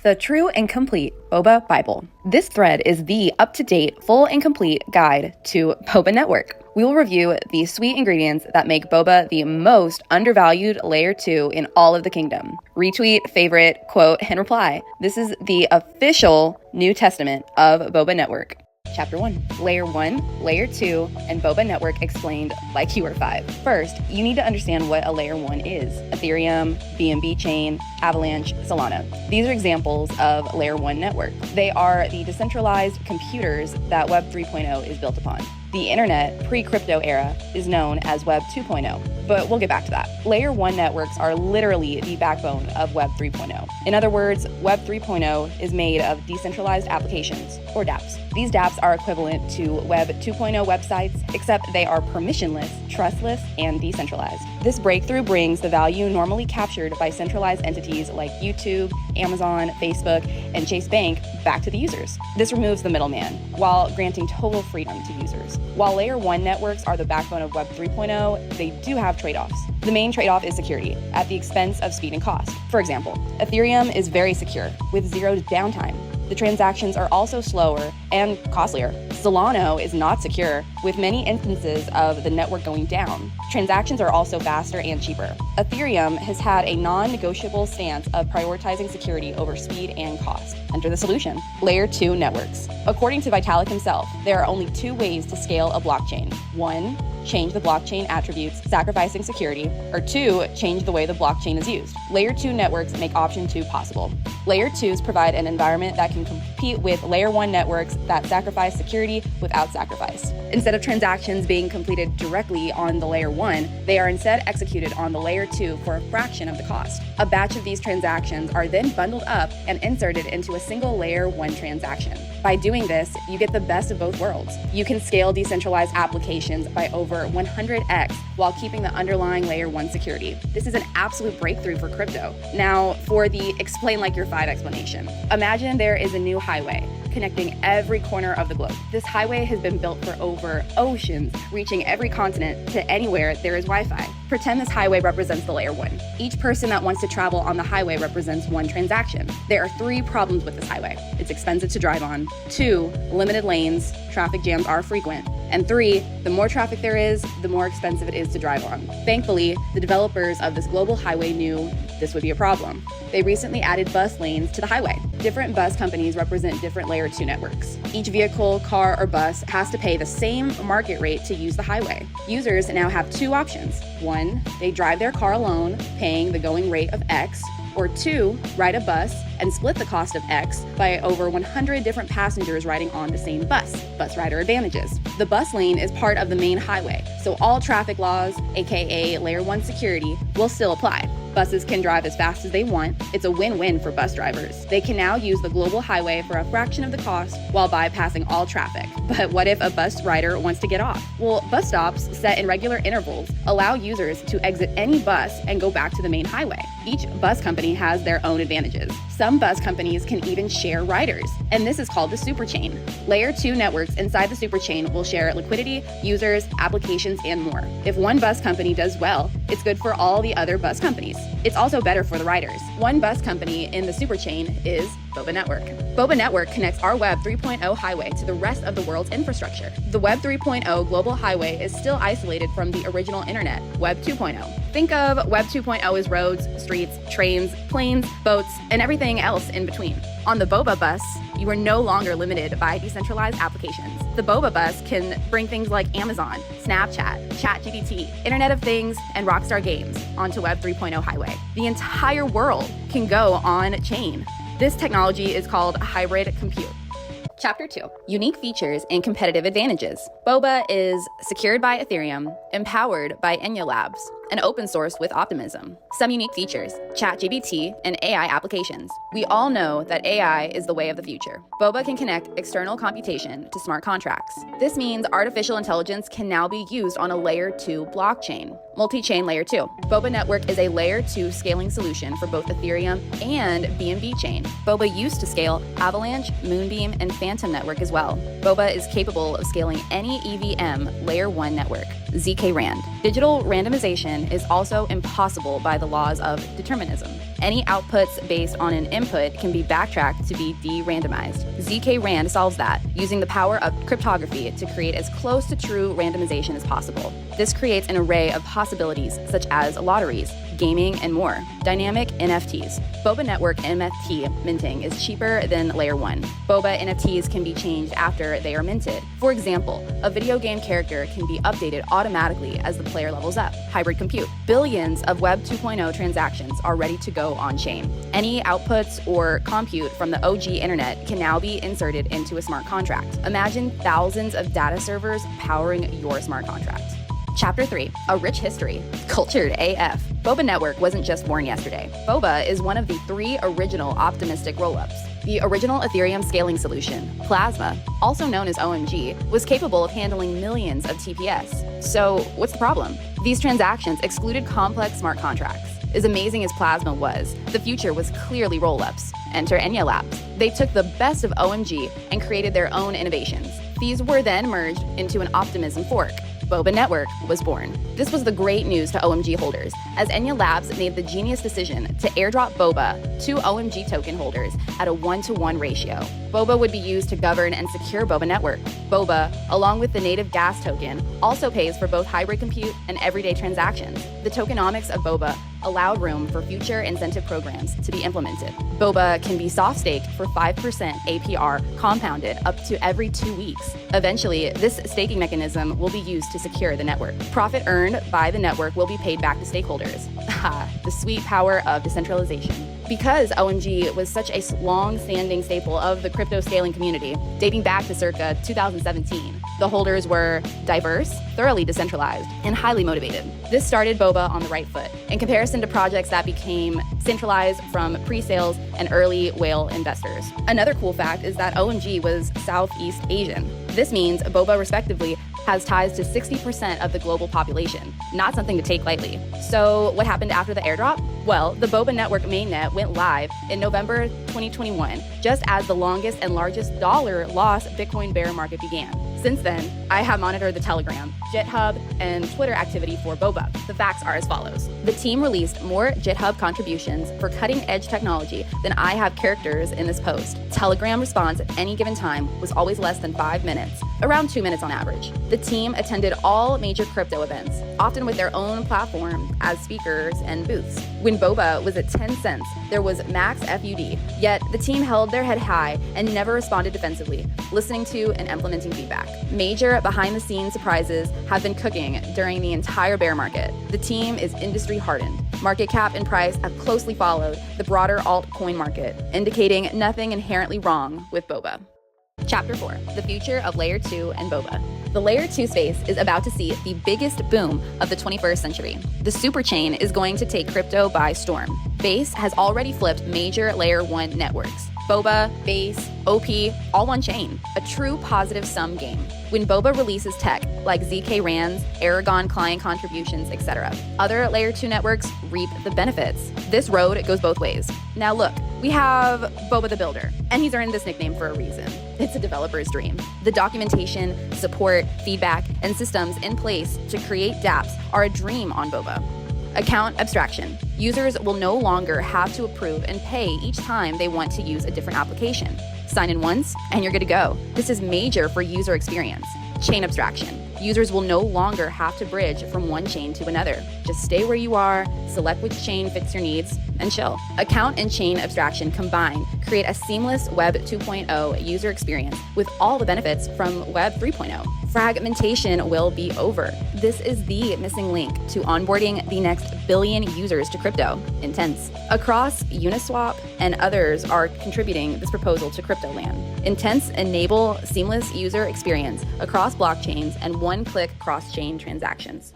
The True and Complete Boba Bible. This thread is the up-to-date, full and complete guide to Boba Network. We will review the sweet ingredients that make Boba the most undervalued layer 2 in all of the kingdom. Retweet, favorite, quote, and reply. This is the official New Testament of Boba Network. Chapter 1, Layer 1, Layer 2, and Boba Network explained like you were 5. First, you need to understand what a Layer 1 is. Ethereum, BNB Chain, Avalanche, Solana. These are examples of Layer 1 network. They are the decentralized computers that Web 3.0 is built upon. The internet, pre-crypto era, is known as Web 2.0, but we'll get back to that. Layer 1 networks are literally the backbone of Web 3.0. In other words, Web 3.0 is made of decentralized applications, or DApps. These DApps are equivalent to Web 2.0 websites, except they are permissionless, trustless, and decentralized. This breakthrough brings the value normally captured by centralized entities like YouTube, Amazon, Facebook, and Chase Bank back to the users. This removes the middleman, while granting total freedom to users. While Layer 1 networks are the backbone of Web 3.0, they do have trade-offs. The main trade-off is security, at the expense of speed and cost. For example, Ethereum is very secure, with zero downtime. The transactions are also slower and costlier. Solana is not secure, with many instances of the network going down. Transactions are also faster and cheaper. Ethereum has had a non-negotiable stance of prioritizing security over speed and cost. Enter the solution. Layer 2 networks. According to Vitalik himself, there are only 2 ways to scale a blockchain. 1, change the blockchain attributes, sacrificing security, or 2, change the way the blockchain is used. Layer 2 networks make option 2 possible. Layer 2s provide an environment that can compete with Layer 1 networks that sacrifice security without sacrifice. Instead of transactions being completed directly on the Layer 1, they are instead executed on the Layer 2 for a fraction of the cost. A batch of these transactions are then bundled up and inserted into a single Layer 1 transaction. By doing this, you get the best of both worlds. You can scale decentralized applications by over 100x while keeping the underlying Layer 1 security. This is an absolute breakthrough for crypto. Now, for the explain like you're 5 explanation. Imagine there is a new highway connecting every corner of the globe. This highway has been built for over oceans, reaching every continent to anywhere there is Wi-Fi. Pretend this highway represents the Layer 1. Each person that wants to travel on the highway represents 1 transaction. There are 3 problems with this highway. It's expensive to drive on. 2, limited lanes, traffic jams are frequent. And 3, the more traffic there is, the more expensive it is to drive on. Thankfully, the developers of this global highway knew this would be a problem. They recently added bus lanes to the highway. Different bus companies represent different Layer 2 networks. Each vehicle, car, or bus has to pay the same market rate to use the highway. Users now have 2 options. 1, they drive their car alone, paying the going rate of X, or 2, ride a bus and split the cost of X by over 100 different passengers riding on the same bus. Bus rider advantages. The bus lane is part of the main highway, so all traffic laws, aka Layer 1 security, will still apply. Buses can drive as fast as they want. It's a win-win for bus drivers. They can now use the global highway for a fraction of the cost while bypassing all traffic. But what if a bus rider wants to get off? Well, bus stops set in regular intervals allow users to exit any bus and go back to the main highway. Each bus company has their own advantages. Some bus companies can even share riders, and this is called the SUPERCHAIN. Layer 2 networks inside the SUPERCHAIN will share liquidity, users, applications, and more. If one bus company does well, it's good for all the other bus companies. It's also better for the riders. One bus company in the SUPERCHAIN is Boba Network. Boba Network connects our Web 3.0 highway to the rest of the world's infrastructure. The Web 3.0 global highway is still isolated from the original internet, Web 2.0. Think of Web 2.0 as roads, streets, trains, planes, boats, and everything else in between. On the Boba bus, you are no longer limited by decentralized applications. The Boba bus can bring things like Amazon, Snapchat, ChatGPT, Internet of Things, and Rockstar Games onto Web 3.0 highway. The entire world can go on chain. This technology is called hybrid compute. Chapter 2, Unique Features and Competitive Advantages. Boba is secured by Ethereum, empowered by Enya Labs, and open source with Optimism. Some unique features, ChatGPT and AI applications. We all know that AI is the way of the future. Boba can connect external computation to smart contracts. This means artificial intelligence can now be used on a Layer 2 blockchain. Multi-chain layer 2. Boba Network is a layer 2 scaling solution for both Ethereum and BNB Chain. Boba used to scale Avalanche, Moonbeam, and Phantom Network as well. Boba is capable of scaling any EVM layer 1 network, ZK RAND. Digital randomization is also impossible by the laws of determinism. Any outputs based on an input can be backtracked to be de-randomized. ZK RAND solves that, using the power of cryptography to create as close to true randomization as possible. This creates an array of possibilities, such as lotteries, gaming, and more. Dynamic NFTs. Boba Network NFT minting is cheaper than layer 1. Boba NFTs can be changed after they are minted. For example, a video game character can be updated automatically as the player levels up. Hybrid compute. Billions of Web 2.0 transactions are ready to go on-chain. Any outputs or compute from the OG internet can now be inserted into a smart contract. Imagine thousands of data servers powering your smart contract. Chapter 3, a rich history. Cultured AF. Boba Network wasn't just born yesterday. Boba is one of the 3 original optimistic rollups. The original Ethereum scaling solution, Plasma, also known as OMG, was capable of handling millions of TPS. So what's the problem? These transactions excluded complex smart contracts. As amazing as Plasma was, the future was clearly rollups. Enter Enya Labs. They took the best of OMG and created their own innovations. These were then merged into an Optimism fork. Boba Network was born. This was the great news to OMG holders, as Enya Labs made the genius decision to airdrop Boba to OMG token holders at a 1-to-1 ratio. Boba would be used to govern and secure Boba Network. Boba, along with the native gas token, also pays for both hybrid compute and everyday transactions. The tokenomics of Boba allowed room for future incentive programs to be implemented. Boba can be soft staked for 5% APR compounded up to every 2 weeks. Eventually, this staking mechanism will be used to secure the network. Profit earned by the network will be paid back to stakeholders. The sweet power of decentralization. Because OMG was such a long-standing staple of the crypto scaling community, dating back to circa 2017, the holders were diverse, thoroughly decentralized, and highly motivated. This started Boba on the right foot, in comparison to projects that became centralized from pre-sales and early whale investors. Another cool fact is that OMG was Southeast Asian. This means Boba, respectively, has ties to 60% of the global population, not something to take lightly. So what happened after the airdrop? Well, the Boba Network mainnet went live in November 2021, just as the longest and largest dollar loss Bitcoin bear market began. Since then, I have monitored the Telegram, GitHub, and Twitter activity for Boba. The facts are as follows. The team released more GitHub contributions for cutting-edge technology than I have characters in this post. Telegram response at any given time was always less than 5 minutes, around 2 minutes on average. The team attended all major crypto events, often with their own platform as speakers and booths. When Boba was at 10 cents, there was max FUD, yet the team held their head high and never responded defensively, listening to and implementing feedback. Major behind-the-scenes surprises have been cooking during the entire bear market. The team is industry hardened. Market cap and price have closely followed the broader altcoin market, indicating nothing inherently wrong with Boba. Chapter 4, the future of Layer 2 and Boba. The Layer 2 space is about to see the biggest boom of the 21st century. The SUPERCHAIN is going to take crypto by storm. Base has already flipped major Layer 1 networks. Boba, Base, OP, all one chain. A true positive sum game. When Boba releases tech, like ZK RANds, Aragon client contributions, etc., other Layer 2 networks reap the benefits. This road goes both ways. Now look, we have Boba the Builder, and he's earned this nickname for a reason. It's a developer's dream. The documentation, support, feedback, and systems in place to create DApps are a dream on Boba. Account abstraction. Users will no longer have to approve and pay each time they want to use a different application. Sign in once, and you're good to go. This is major for user experience. Chain abstraction. Users will no longer have to bridge from one chain to another. Just stay where you are, select which chain fits your needs, and chill. Account and chain abstraction combined create a seamless Web 2.0 user experience with all the benefits from Web 3.0. Fragmentation will be over. This is the missing link to onboarding the next billion users to crypto. Intense. Across, Uniswap and others are contributing this proposal to CryptoLand. Intense enable seamless user experience across blockchains and one-click cross-chain transactions.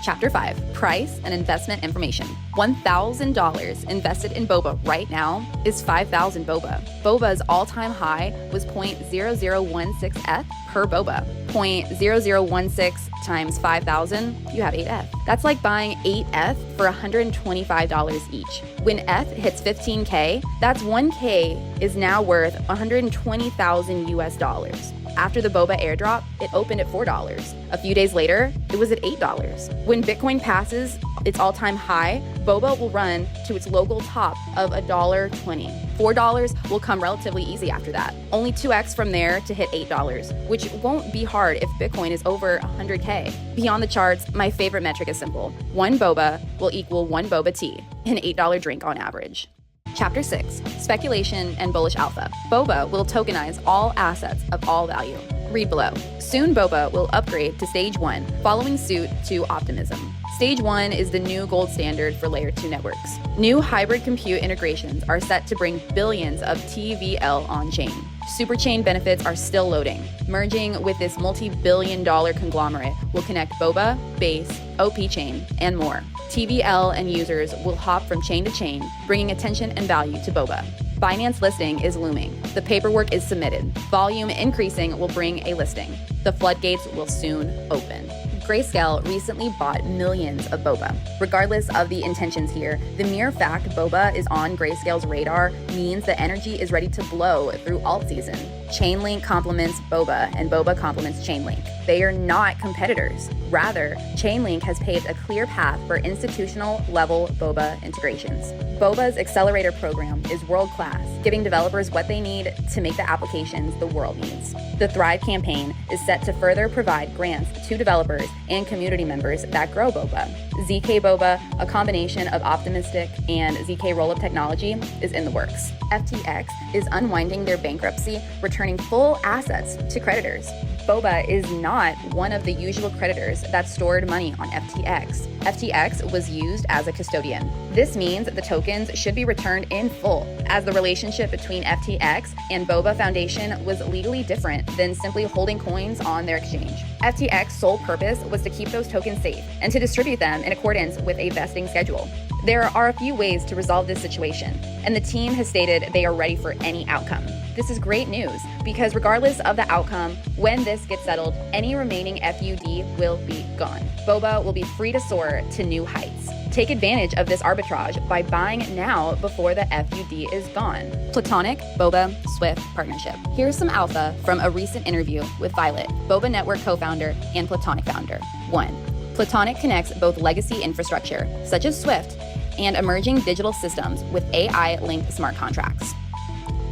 Chapter 5, Price and Investment Information. $1,000 invested in Boba right now is 5,000 Boba. Boba's all-time high was 0.0016 ETH per Boba. 0.0016 times 5,000, you have 8 ETH. That's like buying 8 ETH for $125 each. When ETH hits 15K, that's 1K is now worth 120,000 US dollars. After the Boba airdrop, it opened at $4. A few days later, it was at $8. When Bitcoin passes its all-time high, Boba will run to its local top of $1.20. $4 will come relatively easy after that. Only 2x from there to hit $8, which won't be hard if Bitcoin is over 100K. Beyond the charts, my favorite metric is simple. 1 Boba will equal 1 Boba tea, an $8 drink on average. Chapter 6, Speculation and Bullish Alpha. Boba will tokenize all assets of all value. Read below. Soon Boba will upgrade to Stage 1, following suit to Optimism. Stage 1 is the new gold standard for Layer 2 networks. New hybrid compute integrations are set to bring billions of TVL on-chain. SUPERCHAIN benefits are still loading. Merging with this multi-billion-dollar conglomerate will connect Boba, Base, OP Chain, and more. TVL and users will hop from chain to chain, bringing attention and value to Boba. Binance listing is looming. The paperwork is submitted. Volume increasing will bring a listing. The floodgates will soon open. Grayscale recently bought millions of Boba. Regardless of the intentions here, the mere fact Boba is on Grayscale's radar means the energy is ready to blow through alt season. Chainlink complements Boba and Boba complements Chainlink. They are not competitors. Rather, Chainlink has paved a clear path for institutional level Boba integrations. Boba's accelerator program is world-class, giving developers what they need to make the applications the world needs. The Thrive campaign is set to further provide grants to developers and community members that grow Boba. ZK Boba, a combination of optimistic and ZK rollup technology, is in the works. FTX is unwinding their bankruptcy, returning full assets to creditors. Boba is not one of the usual creditors that stored money on FTX. FTX was used as a custodian. This means the tokens should be returned in full, as the relationship between FTX and Boba Foundation was legally different than simply holding coins on their exchange. FTX's sole purpose was to keep those tokens safe and to distribute them in accordance with a vesting schedule. There are a few ways to resolve this situation, and the team has stated they are ready for any outcome. This is great news because regardless of the outcome, when this gets settled, any remaining FUD will be gone. Boba will be free to soar to new heights. Take advantage of this arbitrage by buying now before the FUD is gone. Platonic Boba Swift partnership. Here's some alpha from a recent interview with Violet, Boba Network co-founder and Platonic founder. 1. Platonic connects both legacy infrastructure, such as Swift, and emerging digital systems with AI-linked smart contracts.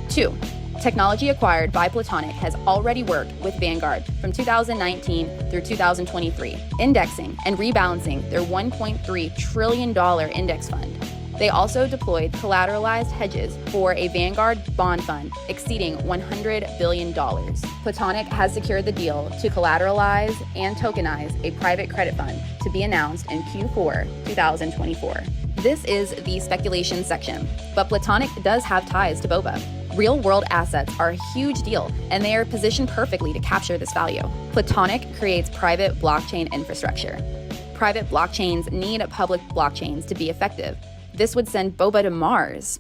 2. Technology acquired by Platonic has already worked with Vanguard from 2019 through 2023, indexing and rebalancing their $1.3 trillion index fund. They also deployed collateralized hedges for a Vanguard bond fund exceeding $100 billion. Platonic has secured the deal to collateralize and tokenize a private credit fund to be announced in Q4 2024. This is the speculation section, but Platonic does have ties to Boba. Real-world assets are a huge deal, and they are positioned perfectly to capture this value. Platonic creates private blockchain infrastructure. Private blockchains need public blockchains to be effective. This would send Boba to Mars.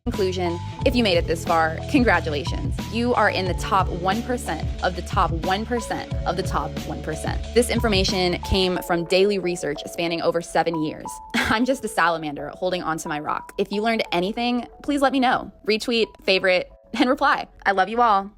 Conclusion, if you made it this far, congratulations. You are in the top 1% of the top 1% of the top 1%. This information came from daily research spanning over 7 years. I'm just a salamander holding onto my rock. If you learned anything, please let me know. Retweet, favorite, and reply. I love you all.